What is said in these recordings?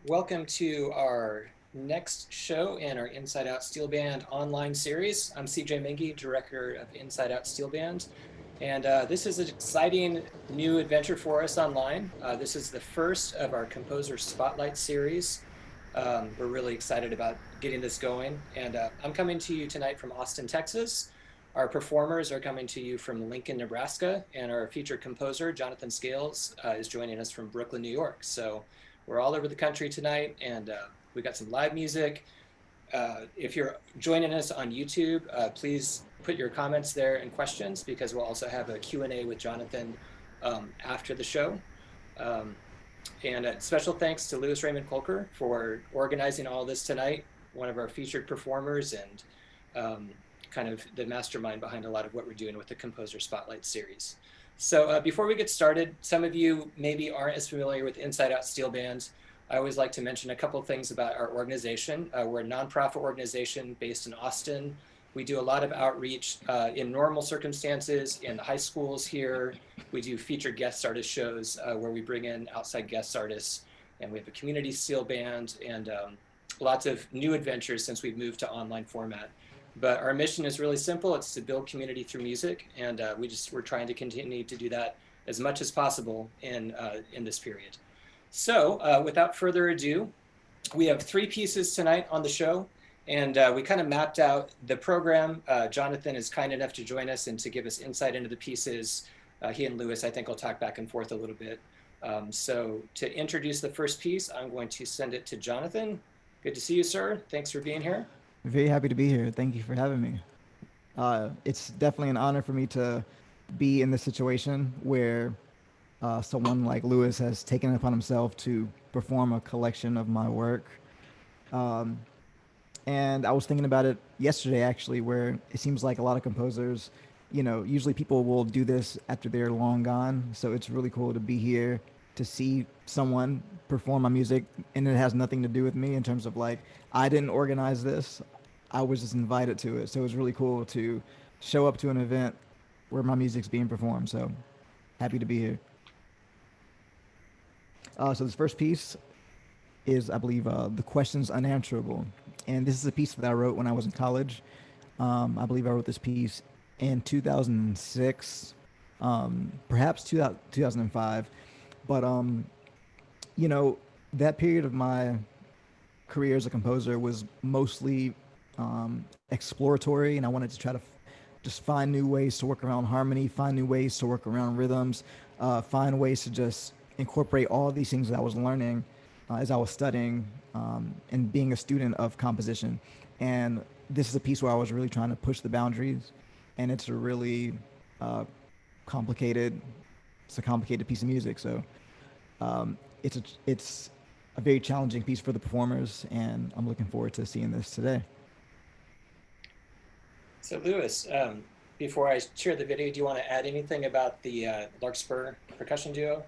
Welcome to our next show in our Inside Out Steelband online series. I'm CJ Mingy, Director of Inside Out Steelband, and this is an exciting new adventure for us online. This is the first of our Composer Spotlight series. We're really excited about getting this going, and I'm coming to you tonight from Austin, Texas. Our performers are coming to you from Lincoln, Nebraska, and our featured composer, Jonathan Scales, is joining us from Brooklyn, New York. So we're all over the country tonight, and we got some live music. If you're joining us on YouTube, please put your comments there and questions because we'll also have a Q&A with Jonathan after the show. Um, and special thanks to Raymond-Kolker for organizing all this tonight, one of our featured performers and kind of the mastermind behind a lot of what we're doing with the Composer Spotlight series. So before we get started, some of you maybe aren't as familiar with Inside Out Steel Band. I always like to mention a couple of things about our organization. We're a nonprofit organization based in Austin. We do a lot of outreach in normal circumstances in the high schools here. We do featured guest artist shows where we bring in outside guest artists, and we have a community steel band and lots of new adventures since we've moved to online format. But our mission is really simple. It's to build community through music, and we're trying to continue to do that as much as possible in this period. So without further ado, we have three pieces tonight on the show, and we kind of mapped out the program. Jonathan is kind enough to join us and to give us insight into the pieces. He and Lewis, I think, will talk back and forth a little bit. So to introduce the first piece, I'm going to send it to Jonathan. Good to see you, sir. Thanks for being here. Very happy to be here. Thank you for having me. It's definitely an honor for me to be in this situation where someone like Lewis has taken it upon himself to perform a collection of my work. Um, and I was thinking about it yesterday, actually, where it seems like a lot of composers, usually people will do this after they're long gone. So it's really cool to be here to see someone perform my music, and it has nothing to do with me in terms of like, I didn't organize this. I was just invited to it. So it was really cool to show up to an event where my music's being performed. So happy to be here. So this first piece is, I believe, The Question's Unanswerable. And this is a piece that I wrote when I was in college. I believe I wrote this piece in 2006, perhaps 2005. But, you know, that period of my career as a composer was mostly exploratory, and I wanted to try to just find new ways to work around harmony, find new ways to work around rhythms, find ways to just incorporate all of these things that I was learning as I was studying and being a student of composition. And this is a piece where I was really trying to push the boundaries, and it's a really uh, complicated. It's a complicated piece of music, so it's a very challenging piece for the performers, and I'm looking forward to seeing this today. So Lewis, before I share the video, do you want to add anything about the Larkspur percussion duo?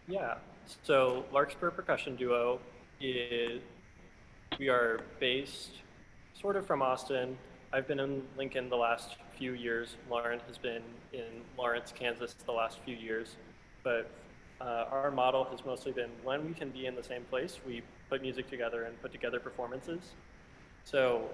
Yeah, so Larkspur Percussion Duo is, we are based sort of from Austin. I've been in Lincoln the last few years. Lauren has been in Lawrence, Kansas the last few years. But our model has mostly been when we can be in the same place, we put music together and put together performances. So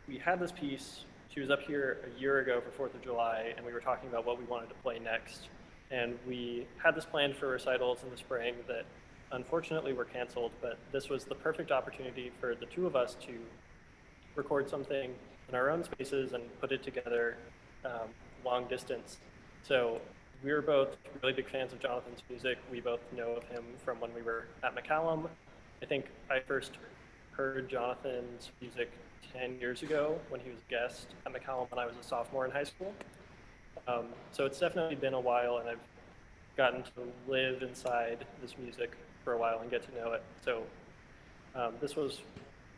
we had this piece. She was up here a year ago for 4th of July, and we were talking about what we wanted to play next. And we had this planned for recitals in the spring that unfortunately were canceled, but this was the perfect opportunity for the two of us to record something in our own spaces and put it together long distance. So we were both really big fans of Jonathan's music. We both know of him from when we were at McCallum. I think I first heard Jonathan's music 10 years ago when he was a guest at McCallum when I was a sophomore in high school. So it's definitely been a while, and I've gotten to live inside this music for a while and get to know it. So this was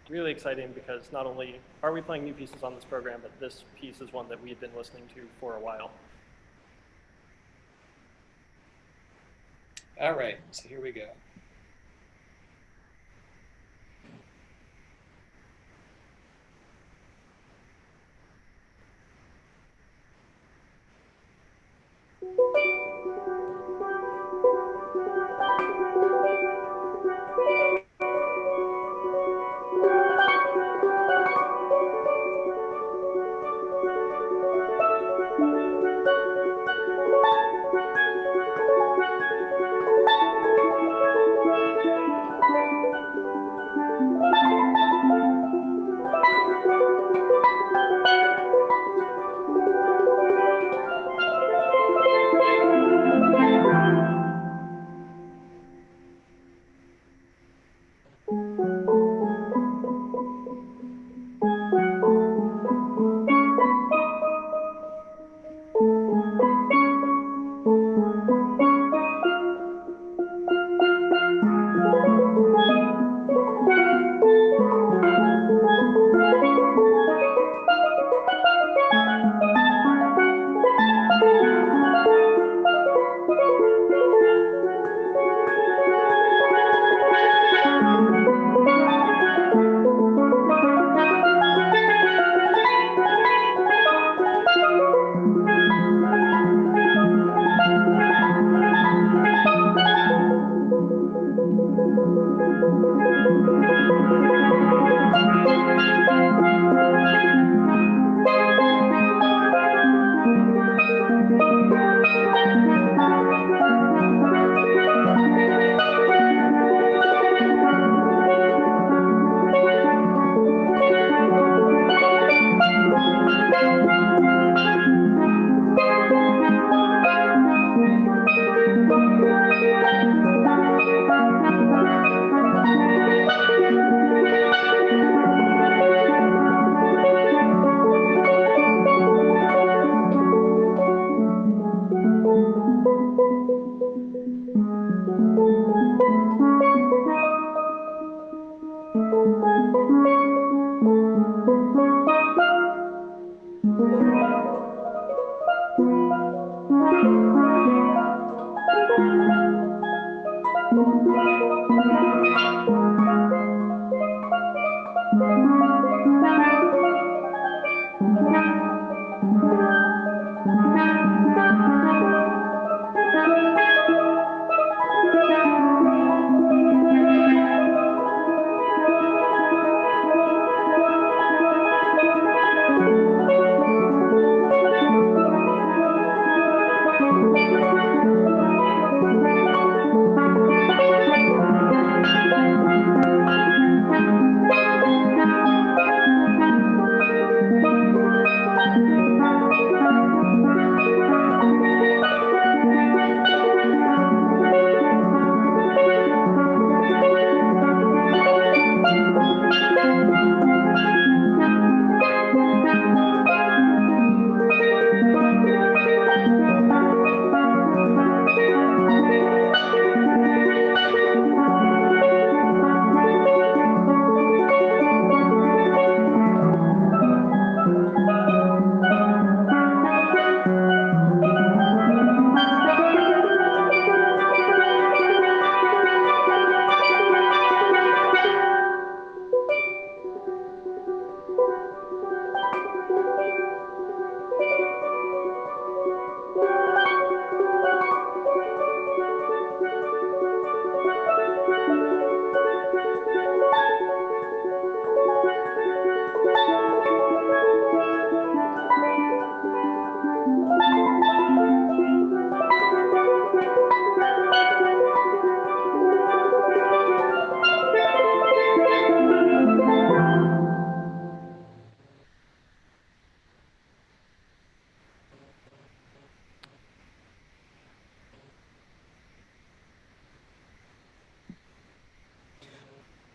really exciting because not only are we playing new pieces on this program, but this piece is one that we've been listening to for a while. All right, so here we go.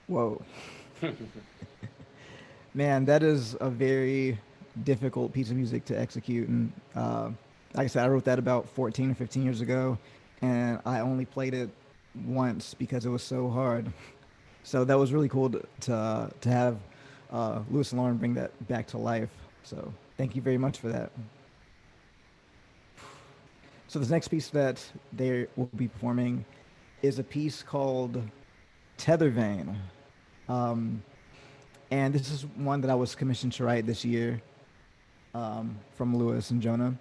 Whoa. Man, that is a very difficult piece of music to execute. And like I said, I wrote that about 14 or 15 years ago, and I only played it once because it was so hard. So that was really cool to have Lewis and Lauren bring that back to life. So thank you very much for that. So the next piece that they will be performing is a piece called Tethervane. And this is one that I was commissioned to write this year from Lewis and Jonah.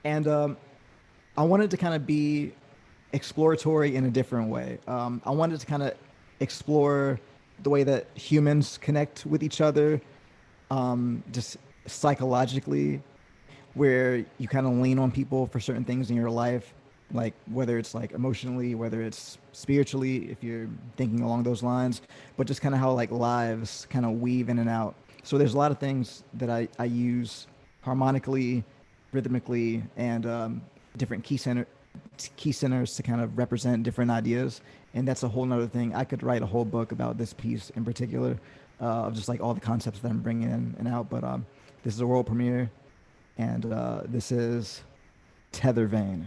And I wanted to kind of be exploratory in a different way. I wanted to kind of explore the way that humans connect with each other, just psychologically, where you kind of lean on people for certain things in your life, like whether it's like emotionally, whether it's spiritually, if you're thinking along those lines, but just kind of how like lives kind of weave in and out. So there's a lot of things that I use harmonically, rhythmically, and different key centers to kind of represent different ideas. And that's a whole nother thing. I could write a whole book about this piece in particular, of just like all the concepts that I'm bringing in and out. But this is a world premiere, and this is Tethervane.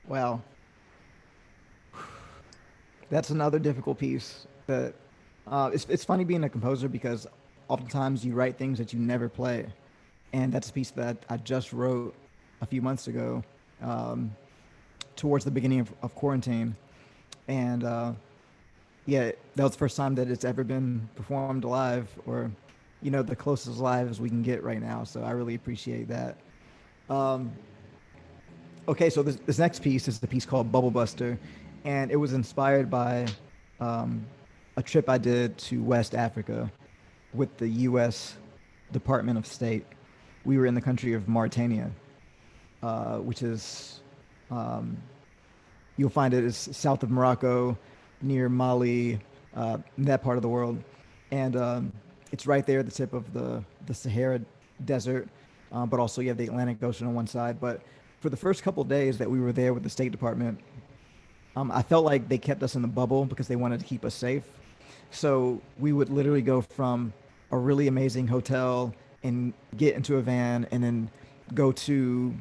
Wow, that's another difficult piece. That it's funny being a composer because oftentimes you write things that you never play, and that's a piece that I just wrote a few months ago, um, towards the beginning of quarantine, and yeah, that was the first time that it's ever been performed live, or the closest live as we can get right now. So I really appreciate that. Um, okay, so this next piece is the piece called Bubble Buster, and it was inspired by um, a trip I did to West Africa with the U.S. Department of State. We were in the country of Mauritania, which is um, you'll find it is south of Morocco, near Mali, that part of the world, and it's right there at the tip of the Sahara Desert, but also you have the Atlantic Ocean on one side. But for the first couple of days that we were there with the State Department, I felt like they kept us in the bubble because they wanted to keep us safe. So we would literally go from a really amazing hotel and get into a van and then go to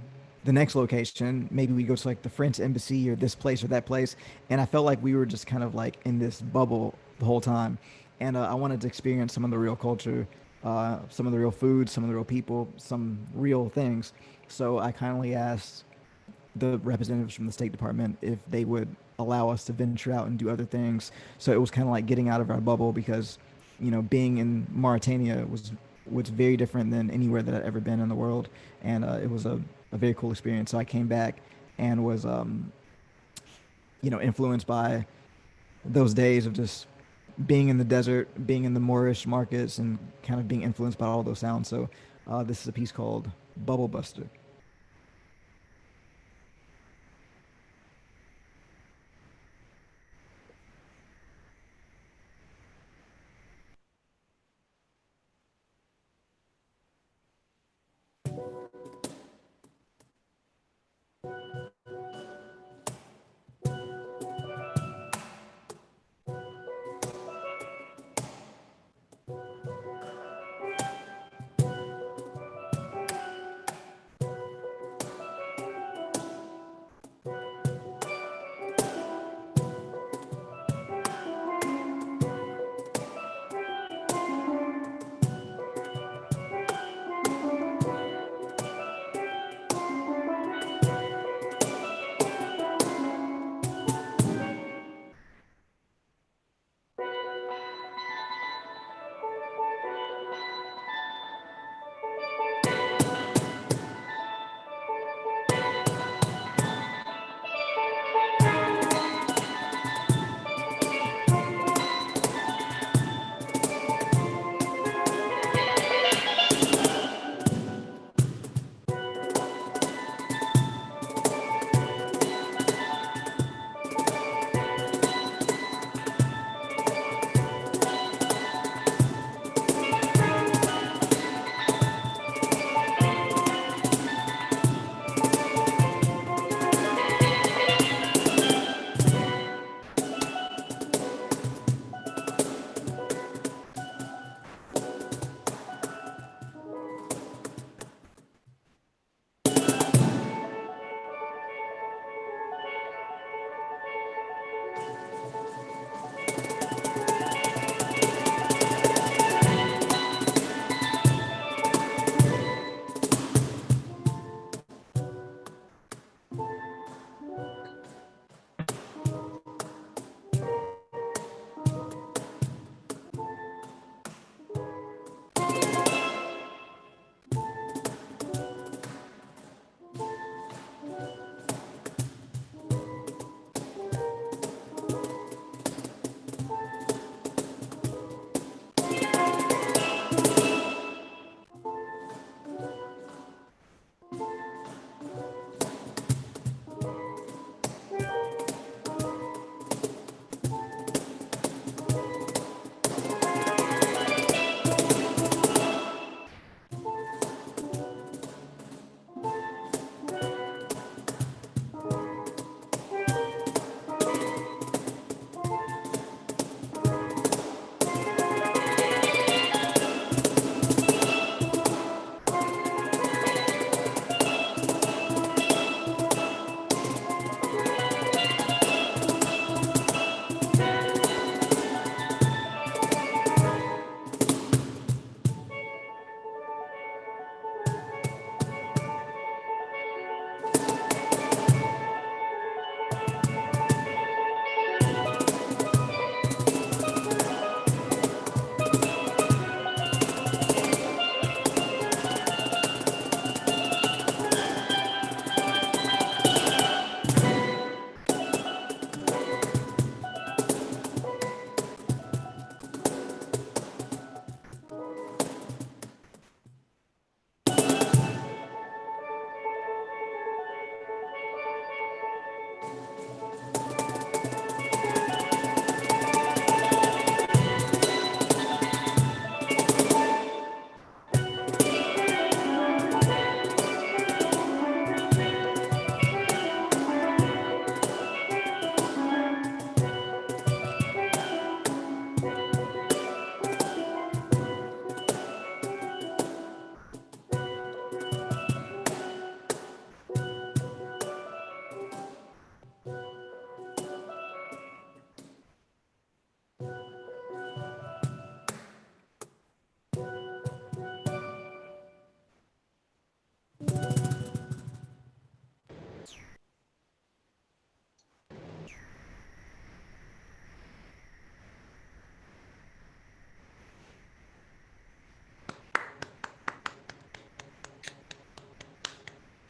the next location. Maybe we go to like the French embassy or this place or that place. And I felt like we were just kind of like in this bubble the whole time. And I wanted to experience some of the real culture, some of the real food, some of the real people, some real things. So I kindly asked the representatives from the State Department if they would allow us to venture out and do other things. So it was kind of like getting out of our bubble because, being in Mauritania was very different than anywhere that I'd ever been in the world, and it was a very cool experience. So I came back and was, influenced by those days of just being in the desert, being in the Moorish markets, and kind of being influenced by all those sounds. So this is a piece called Bubble Buster.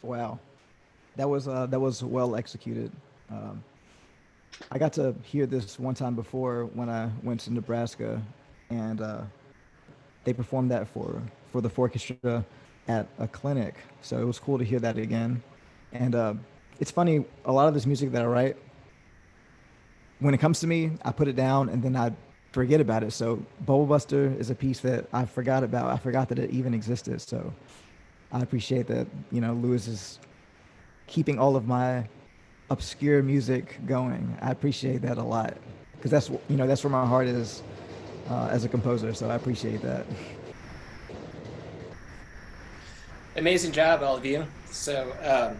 Wow, that was well executed. Um, I got to hear this one time before when I went to Nebraska, and they performed that for the orchestra at a clinic. So it was cool to hear that again. And it's funny, a lot of this music that I write, when it comes to me, I put it down and then I forget about it. So Bubble Buster is a piece that I forgot about. I forgot that it even existed. So I appreciate that, you know, Lewis is keeping all of my obscure music going. I appreciate that a lot because that's, you know, that's where my heart is as a composer. So I appreciate that. Amazing job, all of you. So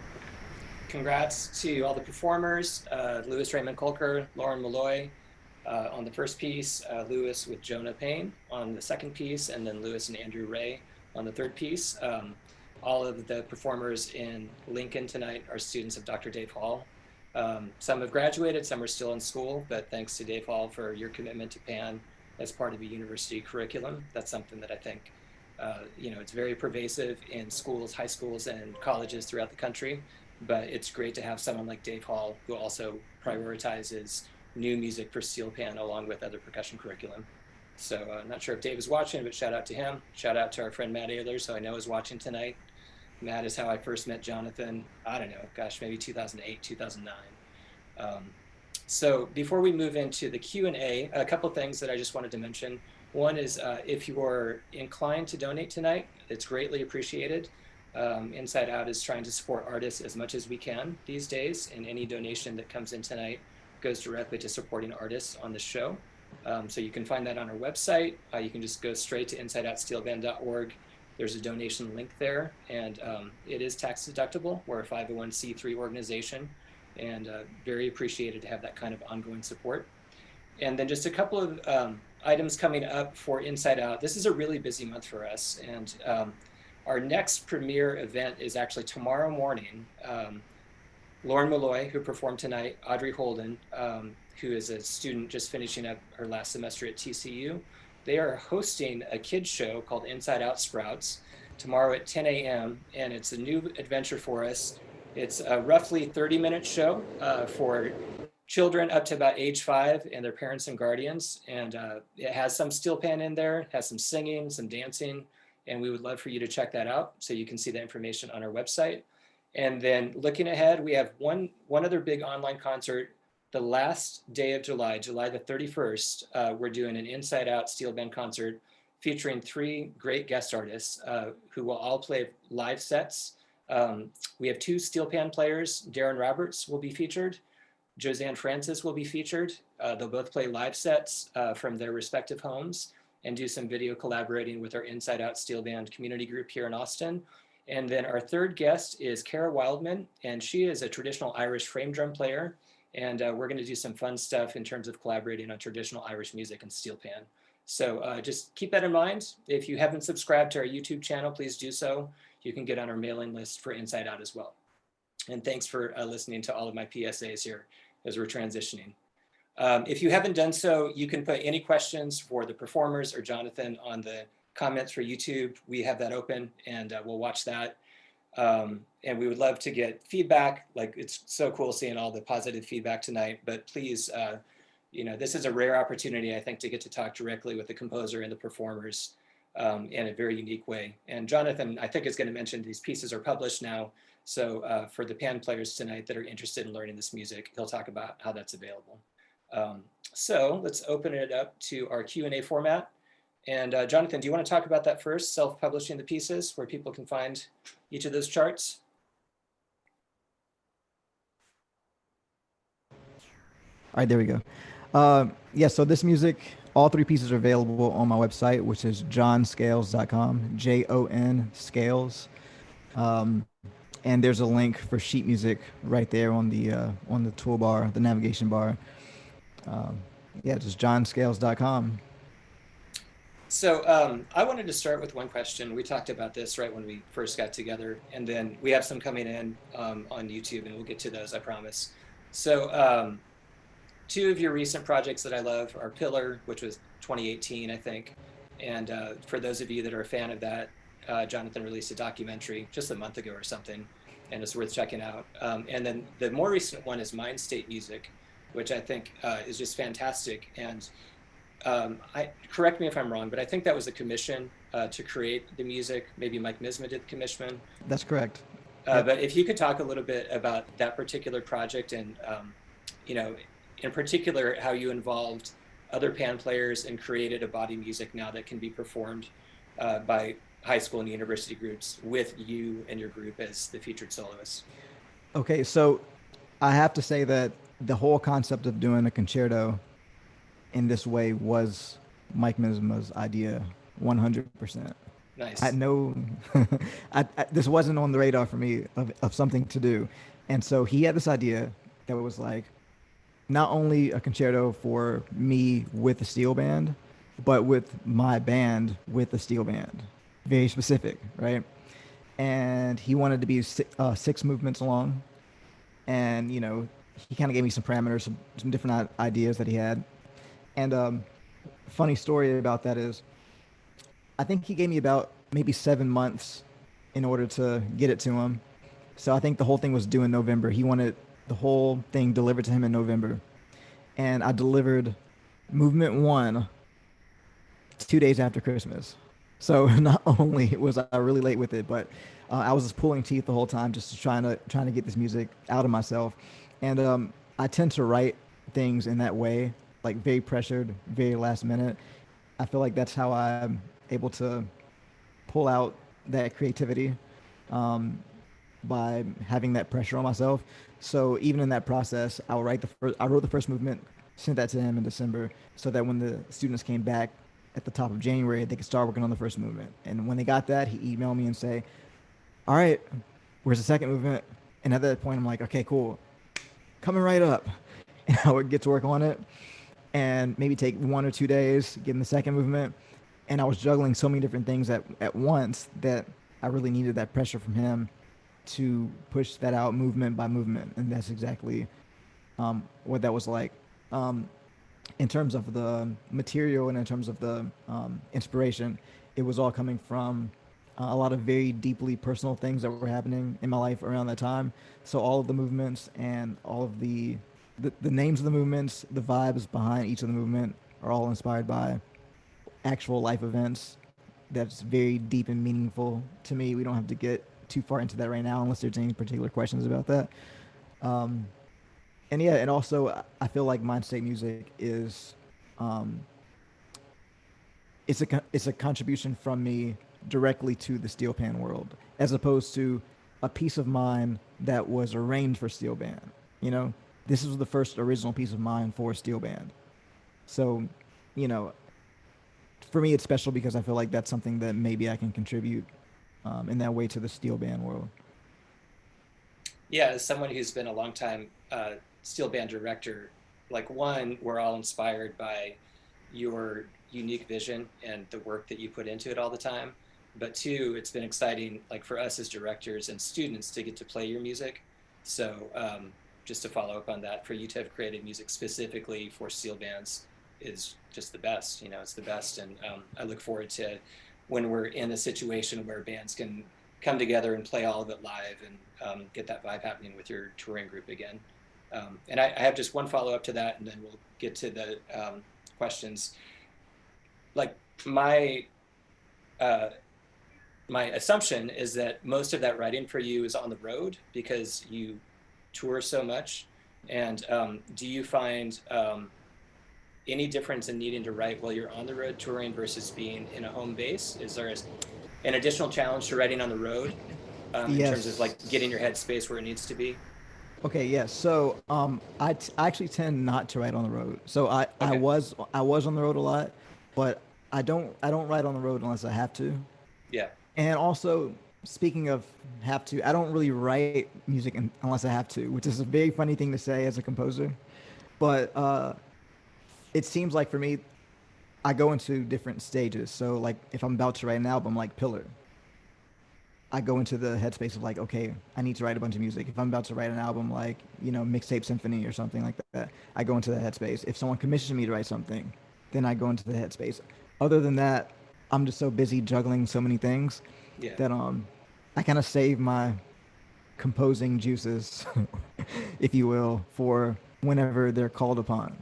congrats to all the performers, Lewis Raymond-Kolker, Lauren Molloy on the first piece, Lewis with Jonah Payne on the second piece, and then Lewis and Andrew Wray on the third piece. All of the performers in Lincoln tonight are students of Dr. Dave Hall. Some have graduated, some are still in school, but thanks to Dave Hall for your commitment to Pan as part of a university curriculum. That's something that I think, you know, it's very pervasive in schools, high schools, and colleges throughout the country. But it's great to have someone like Dave Hall who also prioritizes new music for steel pan along with other percussion curriculum. So I'm not sure if Dave is watching, but shout out to him. Shout out to our friend Matt Ayler, so I know is watching tonight. Matt is how I first met Jonathan, I don't know, gosh, maybe 2008, 2009. So before we move into the Q&A, a couple things that I just wanted to mention. One is if you're inclined to donate tonight, it's greatly appreciated. Inside Out is trying to support artists as much as we can these days, and any donation that comes in tonight goes directly to supporting artists on the show. So you can find that on our website. You can just go straight to insideoutsteelband.org. There's a donation link there, and it is tax deductible. We're a 501c3 organization, and very appreciated to have that kind of ongoing support. And then just a couple of items coming up for Inside Out. This is a really busy month for us, and our next premiere event is actually tomorrow morning. Lauren Molloy, who performed tonight, Audrey Holden, who is a student just finishing up her last semester at TCU, they are hosting a kids show called Inside Out Sprouts tomorrow at 10 a.m. And it's a new adventure for us. It's a roughly 30-minute show for children up to about age 5 and their parents and guardians. And it has some steel pan in there, it has some singing, some dancing, and we would love for you to check that out. So you can see the information on our website. And then looking ahead, we have one other big online concert. The last day of July, July the 31st, we're doing an Inside Out Steel Band concert featuring 3 great guest artists who will all play live sets. We have 2 steel pan players. Darren Roberts will be featured. Josanne Francis will be featured. They'll both play live sets from their respective homes and do some video collaborating with our Inside Out Steel Band community group here in Austin. And then our third guest is Kara Wildman, and she is a traditional Irish frame drum player. And we're going to do some fun stuff in terms of collaborating on traditional Irish music and steel pan. So just keep that in mind. If you haven't subscribed to our YouTube channel, please do so. You can get on our mailing list for Inside Out as well. And thanks for listening to all of my PSAs here as we're transitioning. If you haven't done so, you can put any questions for the performers or Jonathan on the comments for YouTube. We have that open, and we'll watch that. And we would love to get feedback. Like, it's so cool seeing all the positive feedback tonight, but please, you know, this is a rare opportunity, I think, to get to talk directly with the composer and the performers in a very unique way. And Jonathan, I think, is going to mention these pieces are published now. So for the pan players tonight that are interested in learning this music, he'll talk about how that's available. So let's open it up to our Q&A format. And Jonathan, do you want to talk about that first, self-publishing the pieces, where people can find each of those charts? All right, there we go. Yeah, so this music, all 3 pieces are available on my website, which is jonscales.com, Jon Scales. And there's a link for sheet music right there on the toolbar, the navigation bar. Yeah, just jonscales.com. So I wanted to start with one question. We talked about this right when we first got together, and then we have some coming in on YouTube, and we'll get to those, I promise. So 2 of your recent projects that I love are Pillar, which was 2018, I think. And for those of you that are a fan of that, Jonathan released a documentary just a month ago or something. and it's worth checking out. And then the more recent one is Mind State Music, which I think is just fantastic. And correct me if I'm wrong, but I think that was a commission to create the music. Maybe Mike Misma did the commission. That's correct. Yep. But if you could talk a little bit about that particular project and, you know, in particular, how you involved other pan players and created a body music now that can be performed by high school and university groups with you and your group as the featured soloists. Okay, so I have to say that the whole concept of doing a concerto in this way was Mike Misma's idea, 100%. Nice. I know this wasn't on the radar for me of something to do. And so he had this idea that was like not only a concerto for me with the steel band, but with my band with the steel band. Very specific, right? And he wanted to be 6 movements long. And, you know, he kind of gave me some parameters, some different ideas that he had. And funny story about that is, I think he gave me about maybe 7 months in order to get it to him. So I think the whole thing was due in November. He wanted the whole thing delivered to him in November. And I delivered movement 1 2 days after Christmas. So not only was I really late with it, but I was just pulling teeth the whole time, just trying to get this music out of myself. And I tend to write things in that way, like very pressured, very last minute. I feel like that's how I'm able to pull out that creativity by having that pressure on myself. So even in that process, I wrote the first movement, sent that to him in December, so that when the students came back at the top of January, they could start working on the first movement. And when they got that, he emailed me and say, all right, where's the second movement? And at that point, I'm like, okay, cool, coming right up. And I would get to work on it and maybe take 1 or 2 days getting the second movement. And I was juggling so many different things at once that I really needed that pressure from him to push that out movement by movement. And that's exactly what that was like. In terms of the material and in terms of the inspiration, it was all coming from a lot of very deeply personal things that were happening in my life around that time. So all of the movements and all of the names of the movements, the vibes behind each of the movement are all inspired by actual life events that's very deep and meaningful to me. We don't have to get too far into that right now unless there's any particular questions about that. And yeah, and also I feel like Mind State Music is it's a contribution from me directly to the steel pan world, as opposed to a piece of mine that was arranged for steel band. You know, this was the first original piece of mine for steel band. So, you know, for me it's special because I feel like that's something that maybe I can contribute in that way to the steel band world. Yeah, as someone who's been a long time steel band director, like, one, we're all inspired by your unique vision and the work that you put into it all the time. But 2, it's been exciting, like, for us as directors and students to get to play your music. So just to follow up on that, for you to have created music specifically for steel bands is just the best. You know, it's the best. And I look forward to when we're in a situation where bands can come together and play all of it live and get that vibe happening with your touring group again. And I have just one follow-up to that, and then we'll get to the questions. Like, my assumption is that most of that writing for you is on the road because you tour so much. And do you find any difference in needing to write while you're on the road touring versus being in a home base? Is there an additional challenge to writing on the road in Yes. terms of, like, getting your headspace where it needs to be? Okay, yeah. So I actually tend not to write on the road. So I was on the road a lot, but I don't write on the road unless I have to. Yeah. And also, speaking of have to, I don't really write music unless I have to, which is a very funny thing to say as a composer. But it seems like for me, I go into different stages. So like if I'm about to write an album like Pillar, I go into the headspace of like, okay, I need to write a bunch of music. If I'm about to write an album like, you know, Mixtape Symphony or something like that, I go into the headspace. If someone commissions me to write something, then I go into the headspace. Other than that, I'm just so busy juggling so many things that I kind of save my composing juices, if you will, for whenever they're called upon.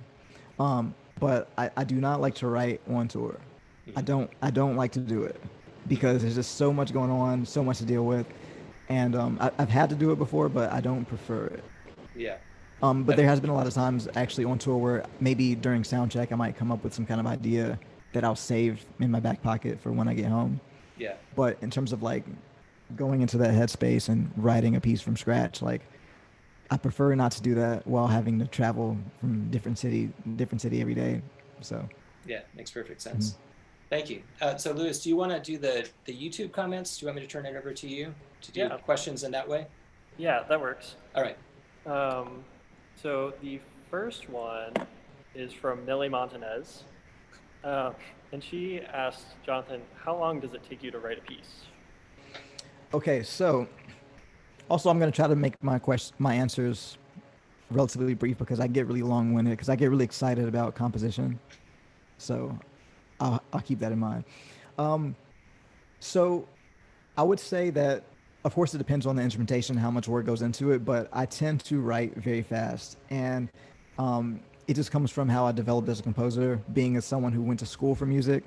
But I do not like to write on tour. I don't like to do it because there's just so much going on, so much to deal with, and I've had to do it before, but I don't prefer it. Yeah. But there has been a lot of times actually on tour where maybe during sound check I might come up with some kind of idea that I'll save in my back pocket for when I get home. Yeah. But in terms of like going into that headspace and writing a piece from scratch, like I prefer not to do that while having to travel from different city every day. So Yeah, makes perfect sense. Thank you. So Lewis, do you want to do the YouTube comments? Do you want me to turn it over to you to do questions in that way? Yeah, that works. All right. So the first one is from Millie Montanez. And she asked Jonathan, how long does it take you to write a piece? okay, so also I'm going to try to make my answers relatively brief because I get really long-winded because I get really excited about composition. So I'll keep that in mind. So I would say that, of course, it depends on the instrumentation, how much work goes into it, but I tend to write very fast. And it just comes from how I developed as a composer, being as someone who went to school for music.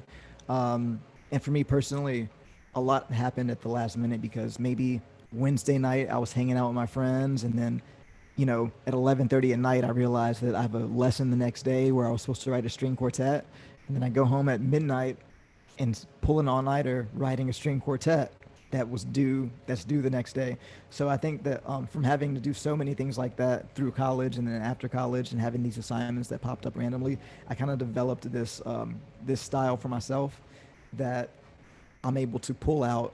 And for me personally, a lot happened at the last minute because maybe Wednesday night I was hanging out with my friends, and then at 11:30 at night I realized that I have a lesson the next day where I was supposed to write a string quartet, and then I go home at midnight and pull an all-nighter writing a string quartet that's due the next day. So I think that from having to do so many things like that through college and then after college and having these assignments that popped up randomly, I kind of developed this style for myself that I'm able to pull out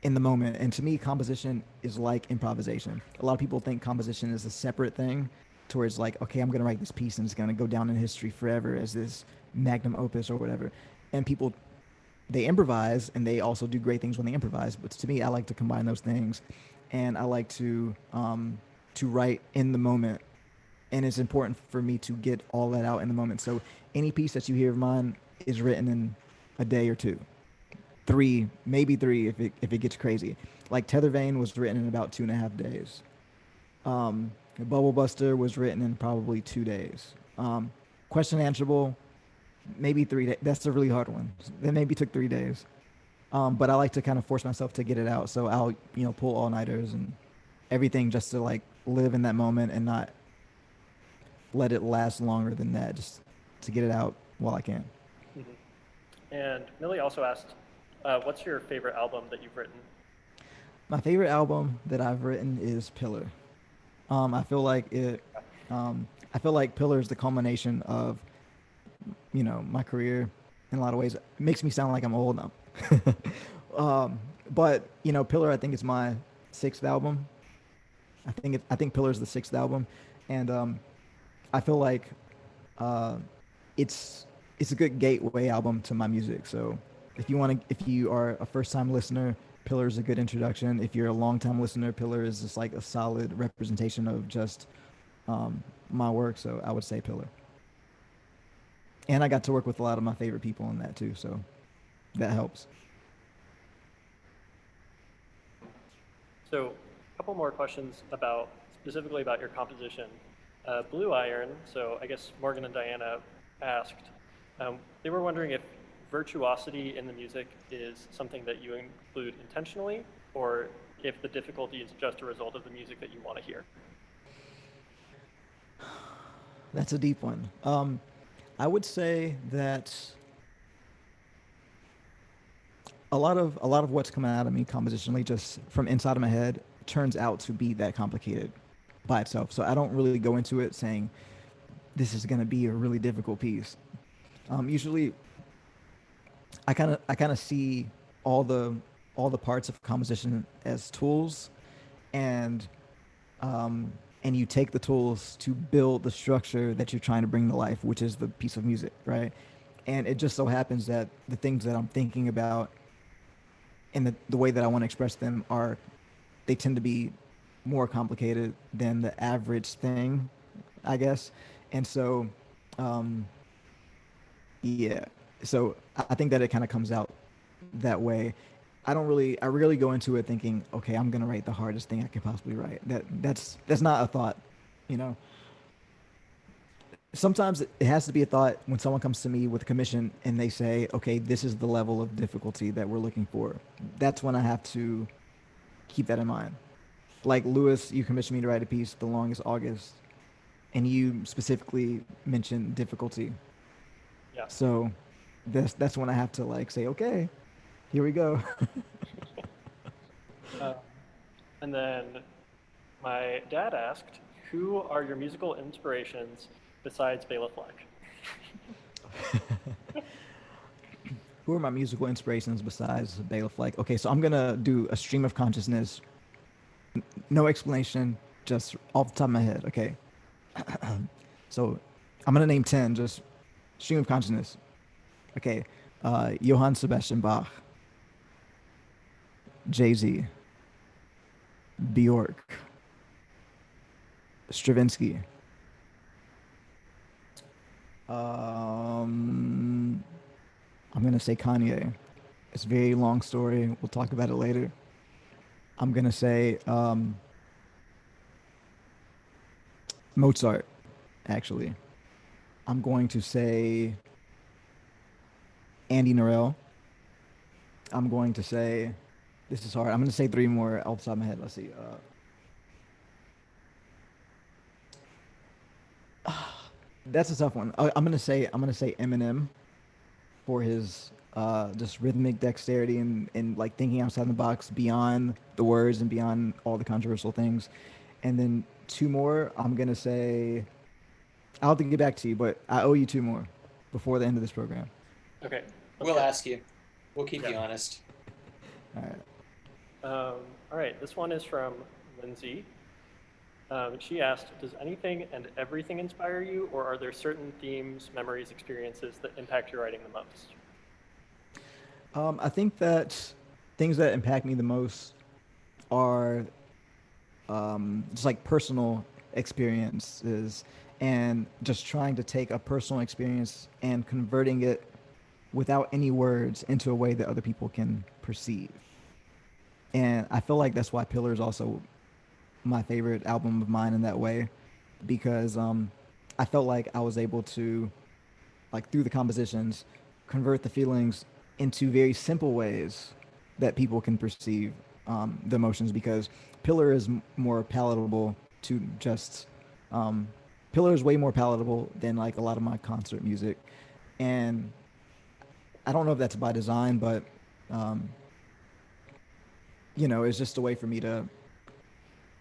in the moment. And to me, composition is like improvisation. A lot of people think composition is a separate thing, towards like, okay, I'm going to write this piece and it's going to go down in history forever as this magnum opus or whatever. And people, they improvise and they also do great things when they improvise. But to me, I like to combine those things, and I like to write in the moment. And it's important for me to get all that out in the moment. So any piece that you hear of mine is written in a day or two. Maybe three if it gets crazy. Like Tethervane was written in about 2.5 days. Bubble Buster was written in probably 2 days. Question Answerable, maybe 3 days. That's a really hard one. That maybe took 3 days. But I like to kind of force myself to get it out. So I'll pull all-nighters and everything just to like live in that moment and not let it last longer than that, just to get it out while I can. Mm-hmm. And Millie also asked, what's your favorite album that you've written? My favorite album that I've written is Pillar. I feel like Pillar is the culmination of, my career in a lot of ways. It makes me sound like I'm old now. But Pillar, I think it's my 6th album. I think Pillar is the 6th album, and I feel like it's a good gateway album to my music. So if you are a first-time listener, Pillar is a good introduction. If you're a long-time listener, Pillar is just like a solid representation of just my work. So I would say Pillar. And I got to work with a lot of my favorite people on that too, so that helps. So a couple more questions specifically about your composition. Blue Iron, so I guess Morgan and Diana asked, they were wondering if virtuosity in the music is something that you include intentionally, or if the difficulty is just a result of the music that you want to hear. That's a deep one. I would say that a lot of what's coming out of me compositionally, just from inside of my head, turns out to be that complicated by itself. So I don't really go into it saying this is going to be a really difficult piece. Usually, I kind of see all the parts of composition as tools, and you take the tools to build the structure that you're trying to bring to life, which is the piece of music, right? And it just so happens that the things that I'm thinking about and the way that I want to express them they tend to be more complicated than the average thing, I guess. And so, yeah. So I think that it kind of comes out that way. I rarely go into it thinking, okay, I'm gonna write the hardest thing I could possibly write. That's not a thought, you know. Sometimes it has to be a thought when someone comes to me with a commission and they say, okay, this is the level of difficulty that we're looking for. That's when I have to keep that in mind. Like Lewis, you commissioned me to write a piece, The Longest August, and you specifically mentioned difficulty. Yeah. So that's when I have to like say, okay, here we go. Um, and then my dad asked, who are your musical inspirations besides Bela Fleck? Who are my musical inspirations besides Bela Fleck? Okay, so I'm gonna do a stream of consciousness. No explanation, just off the top of my head. Okay. So I'm gonna name 10, just stream of consciousness. Okay. Johann Sebastian Bach, Jay-Z, Bjork, Stravinsky. I'm gonna say Kanye. It's a very long story. We'll talk about it later. I'm gonna say Mozart, actually. I'm going to say Andy Narell. I'm going to say, this is hard. I'm going to say three more off the top of my head. Let's see. That's a tough one. I'm going to say Eminem for his just rhythmic dexterity and like thinking outside the box beyond the words and beyond all the controversial things. And then two more, I'm going to say, I'll have to get back to you, but I owe you two more before the end of this program. Okay. We'll ask you. We'll keep you honest. All right. All right, this one is from Lindsay. She asked, does anything and everything inspire you, or are there certain themes, memories, experiences that impact your writing the most? I think that things that impact me the most are just like personal experiences and just trying to take a personal experience and converting it without any words into a way that other people can perceive. And I feel like that's why Pillar is also my favorite album of mine in that way, because I felt like I was able to, like through the compositions, convert the feelings into very simple ways that people can perceive the emotions, because Pillar is more palatable to just Pillar is way more palatable than like a lot of my concert music. And I don't know if that's by design, but it's just a way for me to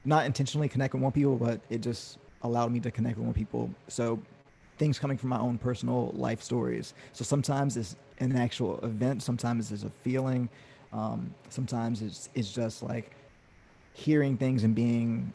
not intentionally connect with more people, but it just allowed me to connect with more people. So things coming from my own personal life stories. So sometimes it's an actual event, sometimes it's a feeling, sometimes it's just like hearing things and being,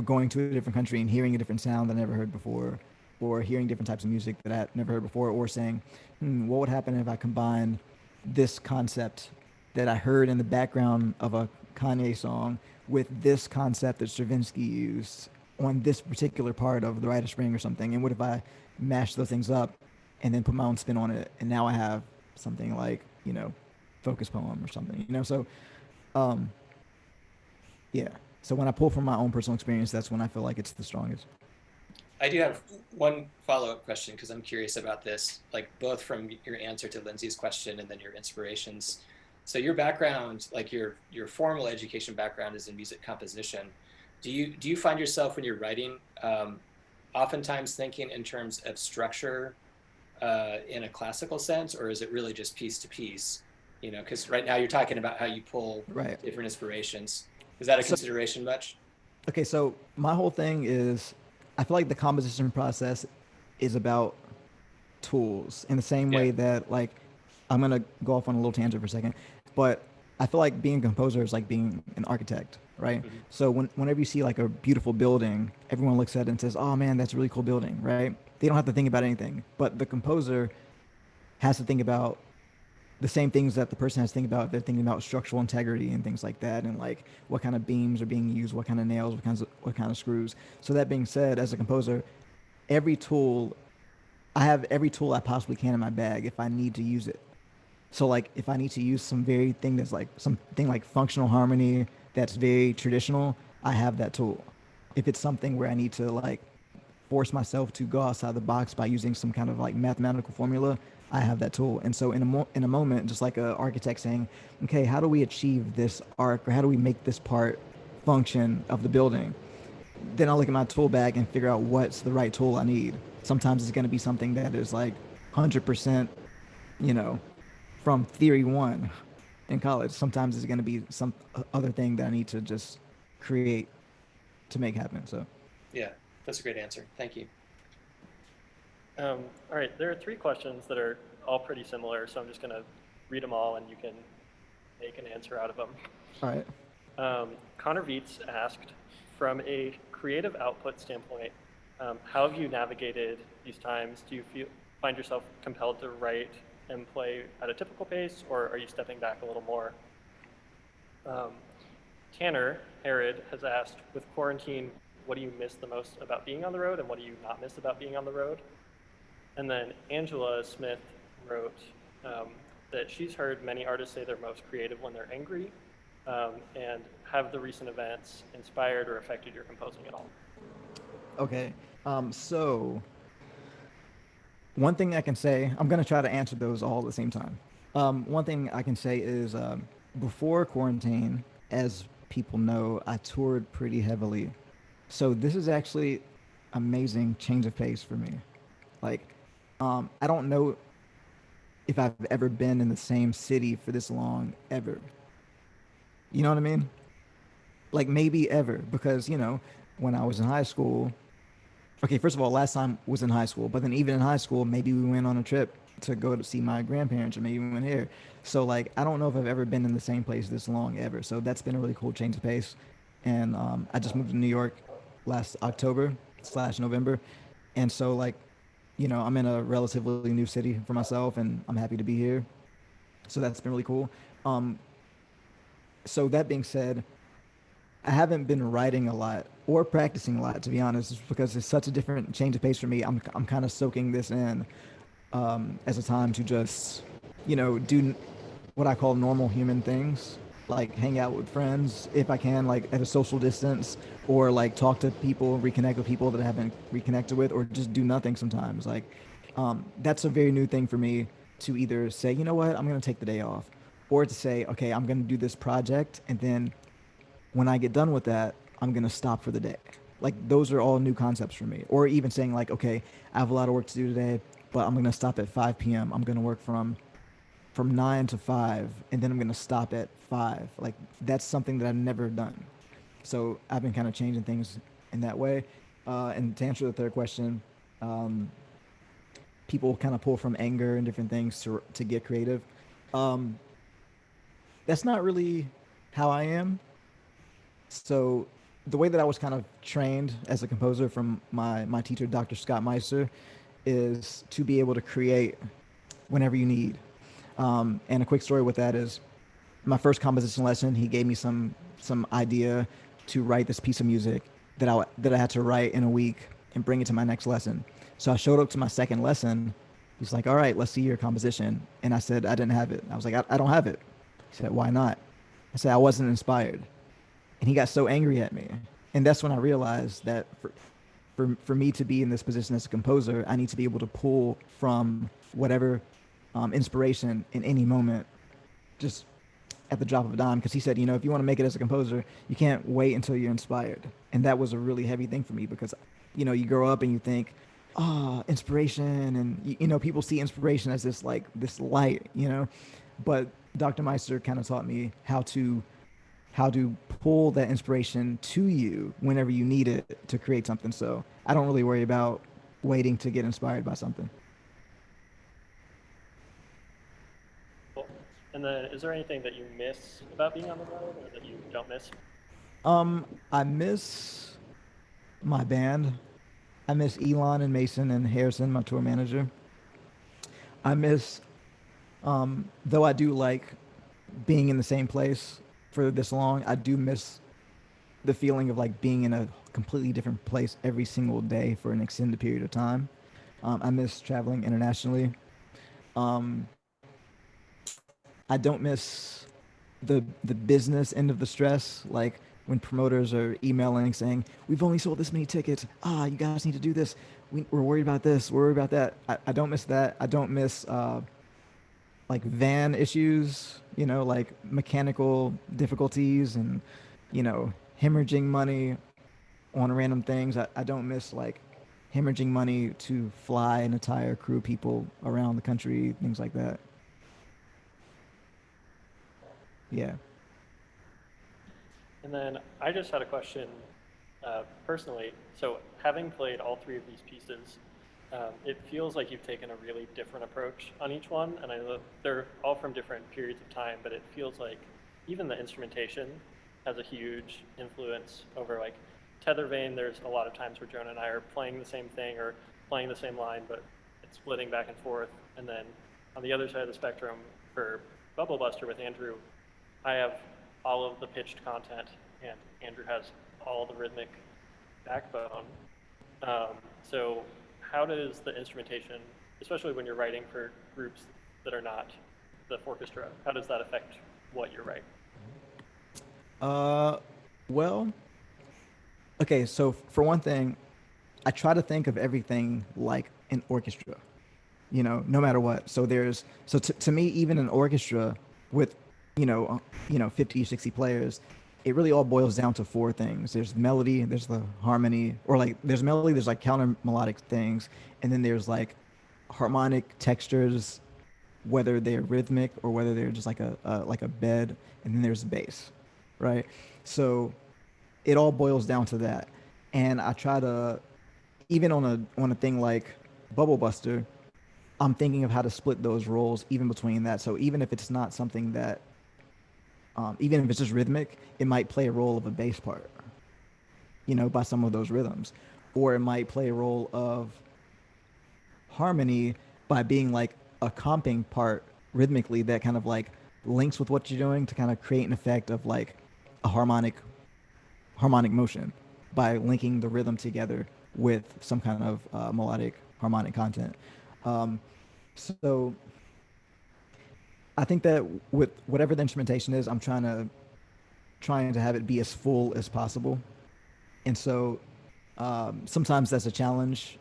going to a different country and hearing a different sound that I never heard before, or hearing different types of music that I've never heard before, or saying, what would happen if I combine this concept that I heard in the background of a Kanye song with this concept that Stravinsky used on this particular part of The Rite of Spring or something? And what if I mash those things up and then put my own spin on it? And now I have something like, Focus Poem or something, So, yeah. So when I pull from my own personal experience, that's when I feel like it's the strongest. I do have one follow-up question because I'm curious about this, like both from your answer to Lindsay's question and then your inspirations. So your background, like your formal education background is in music composition. Do you find yourself when you're writing oftentimes thinking in terms of structure in a classical sense, or is it really just piece to piece? Because right now you're talking about how you pull different inspirations. Is that a consideration much? Okay, so my whole thing is, I feel like the composition process is about tools in the same way that, like, I'm going to go off on a little tangent for a second, but I feel like being a composer is like being an architect, right? Mm-hmm. So whenever you see like a beautiful building, everyone looks at it and says, oh man, that's a really cool building, right? They don't have to think about anything, but the composer has to think about the same things that the person has to think about. They're thinking about structural integrity and things like that, and like what kind of beams are being used, what kind of nails, what kind of screws. So that being said, as a composer, I have every tool I possibly can in my bag if I need to use it. So like if I need to use some very thing that's like something like functional harmony that's very traditional, I have that tool. If it's something where I need to like force myself to go outside the box by using some kind of like mathematical formula, I have that tool. And so in a moment, just like an architect saying, okay, how do we achieve this arc, or how do we make this part function of the building? Then I'll look at my tool bag and figure out what's the right tool I need. Sometimes it's going to be something that is like 100%, you know, from theory one in college. Sometimes it's going to be some other thing that I need to just create to make happen. So Yeah, that's a great answer. Thank you. All right, there are 3 questions that are all pretty similar, so I'm just going to read them all and you can make an answer out of them. all right. Connor Vietz asked, from a creative output standpoint, how have you navigated these times? Do you find yourself compelled to write and play at a typical pace, or are you stepping back a little more? Tanner Herod has asked, with quarantine, what do you miss the most about being on the road, and what do you not miss about being on the road? And then Angela Smith wrote that she's heard many artists say they're most creative when they're angry, and have the recent events inspired or affected your composing at all? Okay. So one thing I can say, I'm going to try to answer those all at the same time. One thing I can say is before quarantine, as people know, I toured pretty heavily. So this is actually amazing change of pace for me. Like, I don't know if I've ever been in the same city for this long ever. You know what I mean? Like maybe ever, because when I was in high school, okay, first of all, last time was in high school, but then even in high school, maybe we went on a trip to go to see my grandparents, or maybe we went here. So like, I don't know if I've ever been in the same place this long ever. So that's been a really cool change of pace. And I just moved to New York last October/November, and so like, I'm in a relatively new city for myself, and I'm happy to be here. So that's been really cool. Um, so that being said, I haven't been writing a lot or practicing a lot, to be honest, just because it's such a different change of pace for me. I'm kind of soaking this in as a time to just, do what I call normal human things, like hang out with friends if I can, like at a social distance, or like talk to people, reconnect with people that I haven't reconnected with, or just do nothing sometimes. Like, that's a very new thing for me, to either say, you know what, I'm going to take the day off, or to say, okay, I'm going to do this project, and then when I get done with that, I'm going to stop for the day. Like those are all new concepts for me. Or even saying like, okay, I have a lot of work to do today, but I'm going to stop at 5 p.m. I'm going to work from 9 to 5, and then I'm going to stop at 5. Like that's something that I've never done. So I've been kind of changing things in that way. And to answer the third question, um, people kind of pull from anger and different things to get creative. Um, that's not really how I am. So the way that I was kind of trained as a composer from my teacher, Dr. Scott Meister, is to be able to create whenever you need. And a quick story with that is my first composition lesson. He gave me some idea to write this piece of music that I had to write in a week and bring it to my next lesson. So I showed up to my second lesson. He's like, "All right, let's see your composition." And I said, "I didn't have it." I was like, I don't have it." He said, "Why not?" I said, "I wasn't inspired." And he got so angry at me. And that's when I realized that for me to be in this position as a composer, I need to be able to pull from whatever inspiration in any moment, just at the drop of a dime. Because he said, if you want to make it as a composer, you can't wait until you're inspired. And that was a really heavy thing for me, because you grow up and you think, inspiration, and people see inspiration as this light, but Dr. Meister kind of taught me how to pull that inspiration to you whenever you need it to create something. So I don't really worry about waiting to get inspired by something. Cool. And then, is there anything that you miss about being on the road, or that you don't miss? I miss my band. I miss Elon and Mason and Harrison, my tour manager. I miss, though I do like being in the same place for this long, I do miss the feeling of like being in a completely different place every single day for an extended period of time. I miss traveling internationally. Um, I don't miss the business end of the stress, like when promoters are emailing saying, "We've only sold this many tickets. Ah, you guys need to do this. We're worried about this. We're worried about that." I don't miss that. I don't miss like van issues, like mechanical difficulties and, hemorrhaging money on random things. I don't miss like hemorrhaging money to fly an entire crew of people around the country, things like that. Yeah. And then I just had a question personally. So having played all three of these pieces, it feels like you've taken a really different approach on each one. And I know that they're all from different periods of time, but it feels like even the instrumentation has a huge influence over like Tethervane. There's a lot of times where Jonah and I are playing the same thing or playing the same line, but it's splitting back and forth. And then on the other side of the spectrum for Bubble Buster with Andrew, I have all of the pitched content, and Andrew has all the rhythmic backbone. So how does the instrumentation, especially when you're writing for groups that are not the orchestra, how does that affect what you're writing? Well, okay, so for one thing, I try to think of everything like an orchestra, no matter what. So to me, even an orchestra with, 50, 60 players, it really all boils down to four things. There's melody, there's the harmony, or like there's melody, there's like counter melodic things, and then there's like harmonic textures, whether they're rhythmic or whether they're just like a bed, and then there's bass, right? So it all boils down to that. And I try to, even on a thing like Bubble Buster, I'm thinking of how to split those roles even between that. So even if it's not something that, even if it's just rhythmic, it might play a role of a bass part, by some of those rhythms, or it might play a role of harmony by being like a comping part rhythmically that kind of like links with what you're doing to kind of create an effect of like a harmonic motion by linking the rhythm together with some kind of melodic harmonic content. So I think that with whatever the instrumentation is, I'm trying to have it be as full as possible. And so sometimes that's a challenge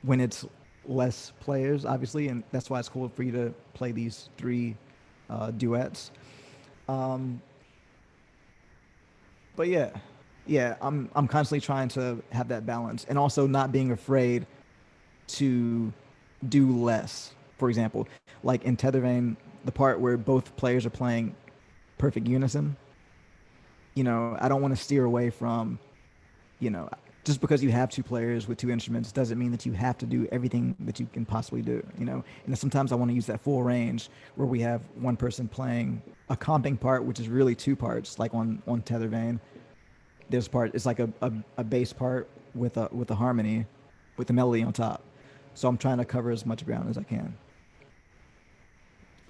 when it's less players, obviously, and that's why it's cool for you to play these three duets. But yeah, I'm constantly trying to have that balance, and also not being afraid to do less. For example, like in Tethervane, the part where both players are playing perfect unison, I don't want to steer away from, just because you have two players with two instruments doesn't mean that you have to do everything that you can possibly do, And then sometimes I want to use that full range where we have one person playing a comping part, which is really two parts, like on Tethervane. This part is like a bass part with a harmony, with the melody on top. So I'm trying to cover as much ground as I can.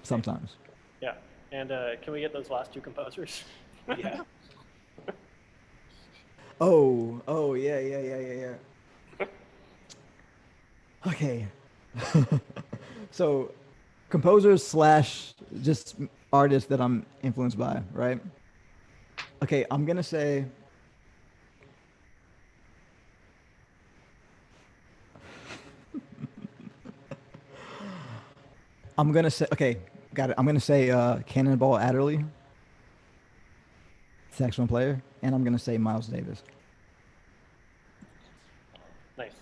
Sometimes. Yeah, and can we get those last two composers? Yeah. Oh, yeah. Okay. So, composers slash just artists that I'm influenced by, right? Okay, I'm gonna say. Okay, got it. I'm gonna say Cannonball Adderley, saxophone player, and I'm gonna say Miles Davis. Nice.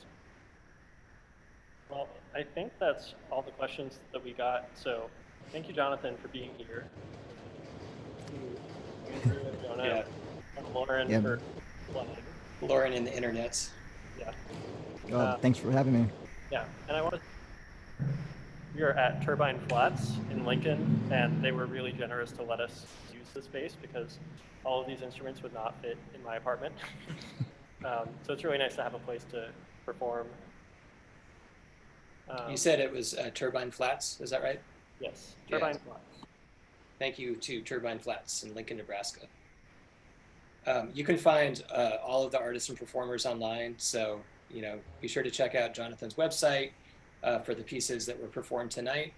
Well, I think that's all the questions that we got. So thank you, Jonathan, for being here. Andrew and Jonah Yeah. and Lauren Yeah. for playing. Lauren in the internets. Yeah. Thanks for having me. Yeah, and I want to. We are at Turbine Flats in Lincoln, and they were really generous to let us use the space because all of these instruments would not fit in my apartment. So it's really nice to have a place to perform. You said it was Turbine Flats, is that right? Yes, Yeah. Turbine Flats. Thank you to Turbine Flats in Lincoln, Nebraska. You can find all of the artists and performers online, so be sure to check out Jonathan's website for the pieces that were performed tonight.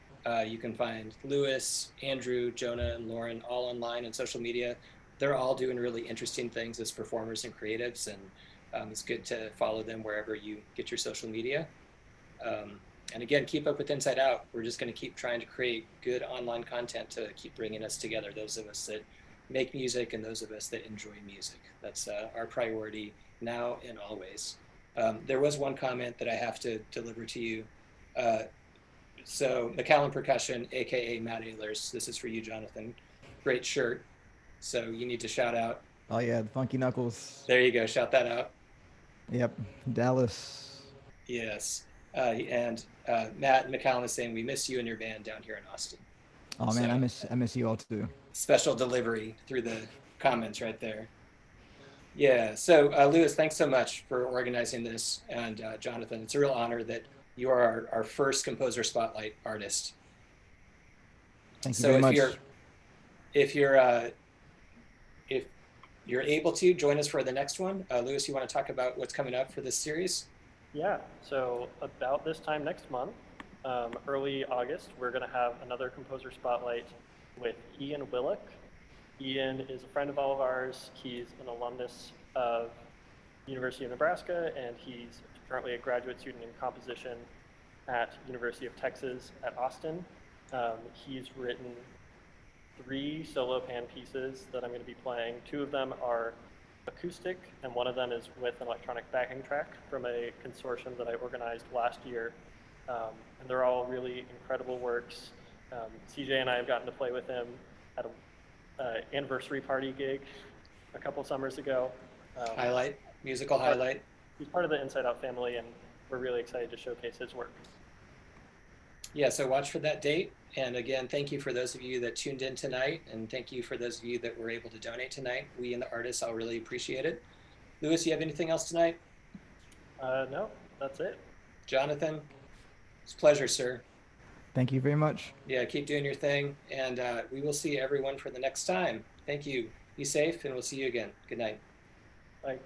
You can find Lewis, Andrew, Jonah, and Lauren all online and social media. They're all doing really interesting things as performers and creatives, and it's good to follow them wherever you get your social media. And again, keep up with Inside Out. We're just going to keep trying to create good online content to keep bringing us together, those of us that make music and those of us that enjoy music. That's our priority now and always. There was one comment that I have to deliver to you. So McAllen Percussion, aka Matt Ehlers, this is for you, Jonathan. Great shirt. So you need to shout out. Oh yeah, the Funky Knuckles. There you go. Shout that out. Yep, Dallas. Yes. And Matt McAllen is saying we miss you and your band down here in Austin. Oh man, I miss you all too. Special delivery through the comments right there. Yeah. So Lewis, thanks so much for organizing this, and Jonathan, it's a real honor that you are our first Composer Spotlight artist. Thank you very much. If you're able to join us for the next one, Lewis, you want to talk about what's coming up for this series? Yeah, so about this time next month, early August, we're going to have another Composer Spotlight with Ian Willock. Ian is a friend of all of ours. He's an alumnus of University of Nebraska, and he's currently a graduate student in composition at University of Texas at Austin. He's written 3 solo pan pieces that I'm going to be playing. 2 of them are acoustic, and one of them is with an electronic backing track from a consortium that I organized last year. And they're all really incredible works. CJ and I have gotten to play with him at an anniversary party gig a couple summers ago. Musical highlight. He's part of the Inside Out family, and we're really excited to showcase his work. Yeah, so watch for that date. And again, thank you for those of you that tuned in tonight, and thank you for those of you that were able to donate tonight. We and the artists all really appreciate it. Lewis, you have anything else tonight? No, that's it. Jonathan, it's a pleasure, sir. Thank you very much. Yeah, keep doing your thing, and we will see everyone for the next time. Thank you. Be safe, and we'll see you again. Good night. Bye.